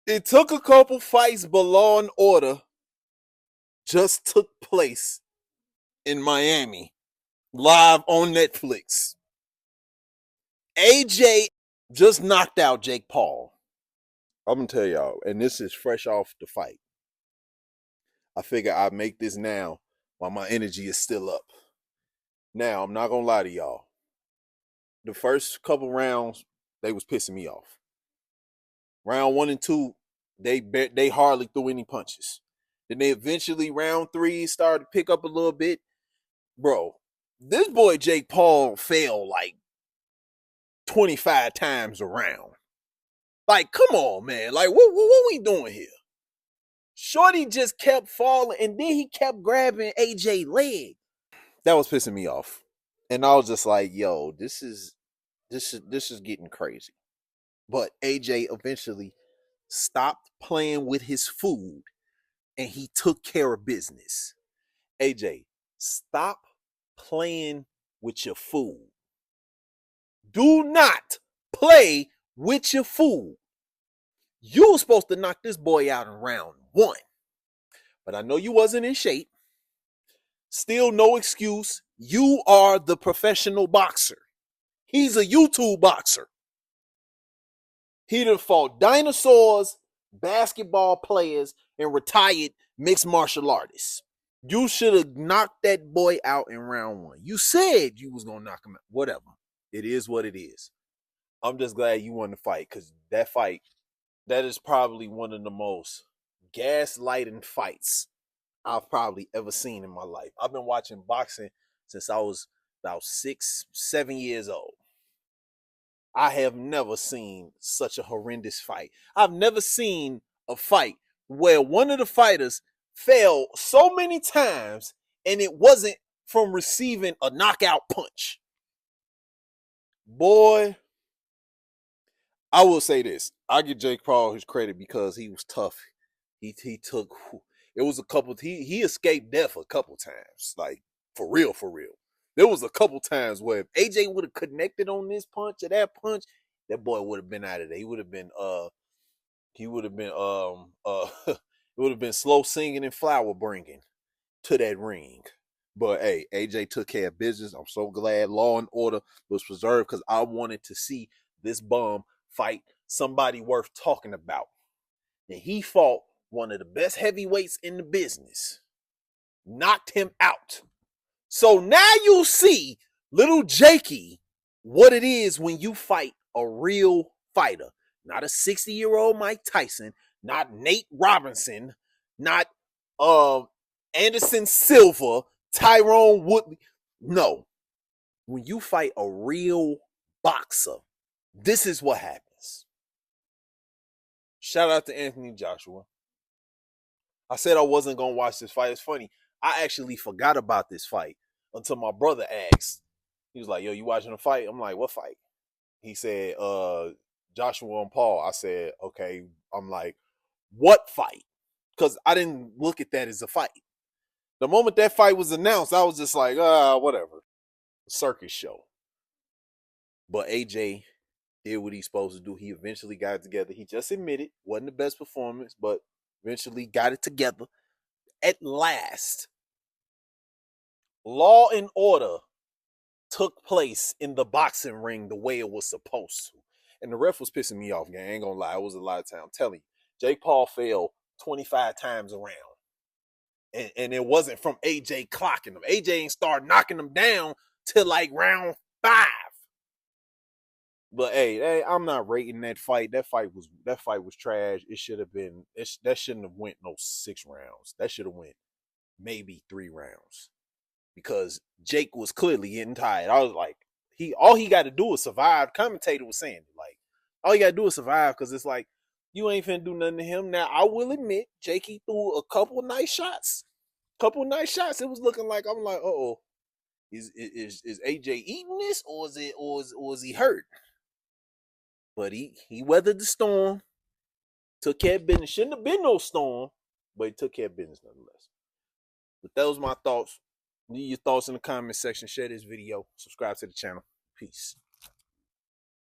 It took a couple fights, but Law and Order just took place in Miami, live on Netflix. AJ just knocked out Jake Paul. I'm gonna tell y'all, and this is fresh off the fight. I figure I'd make this now while my energy is still up. Now, I'm not gonna lie to y'all. The first couple rounds, they was pissing me off. Round 1 and 2, they hardly threw any punches. Then they eventually, round 3, started to pick up a little bit. Bro, this boy Jake Paul fell like 25 times around. Like, come on, man. Like, what we doing here? Shorty just kept falling, and then he kept grabbing AJ leg. That was pissing me off. And I was just like, yo, this is getting crazy. But AJ eventually stopped playing with his food and he took care of business. AJ, stop playing with your food. Do not play with your food. You were supposed to knock this boy out in round 1. But I know you wasn't in shape. Still no excuse. You are the professional boxer. He's a YouTube boxer. He done fought dinosaurs, basketball players, and retired mixed martial artists. You should have knocked that boy out in round 1. You said you was going to knock him out. Whatever. It is what it is. I'm just glad you won the fight, because that fight, that is probably one of the most gaslighting fights I've probably ever seen in my life. I've been watching boxing since I was about 6, 7 years old. I have never seen such a horrendous fight. I've never seen a fight where one of the fighters fell so many times and it wasn't from receiving a knockout punch. Boy, I will say this. I give Jake Paul his credit because he was tough. He took, it was a couple, he escaped death a couple times. Like, for real, for real. There was a couple times where if AJ would have connected on this punch or that punch, that boy would have been out of there. He would have been it would have been slow singing and flower bringing to that ring. But hey, AJ took care of business. I'm so glad Law and Order was preserved, because I wanted to see this bum fight somebody worth talking about. And he fought one of the best heavyweights in the business. Knocked him out. So now you see, little Jakey, what it is when you fight a real fighter. Not a 60-year-old Mike Tyson, not Nate Robinson, not Anderson Silva, Tyrone Woodley. No. When you fight a real boxer, this is what happens. Shout out to Anthony Joshua. I said I wasn't going to watch this fight. It's funny. I actually forgot about this fight until my brother asked. He was like, yo, you watching the fight? I'm like, what fight? He said, Joshua and Paul. I said, okay. I'm like, what fight? Because I didn't look at that as a fight. The moment that fight was announced, I was just like, whatever. Circus show. But AJ did what he's supposed to do. He eventually got it together. He just admitted, wasn't the best performance, but eventually got it together. At last, Law and Order took place in the boxing ring the way it was supposed to. And the ref was pissing me off, gang. I ain't gonna lie. It was a lot of time. I'm telling you, Jake Paul fell 25 times around. And it wasn't from AJ clocking him. AJ ain't start knocking him down till like round 5. But hey, I'm not rating that fight. That fight was trash. It should have been. That shouldn't have went no 6 rounds. That should have went maybe 3 rounds, because Jake was clearly getting tired. I was like, all he got to do is survive. Commentator was saying, like, all you got to do is survive, because it's like, you ain't finna do nothing to him. Now, I will admit, Jakey threw a couple nice shots. It was looking like, I'm like, uh-oh, is AJ eating this, or is he hurt? But he weathered the storm, took care of business. Shouldn't have been no storm, but he took care of business nonetheless. But those are my thoughts. Leave your thoughts in the comment section. Share this video. Subscribe to the channel. Peace.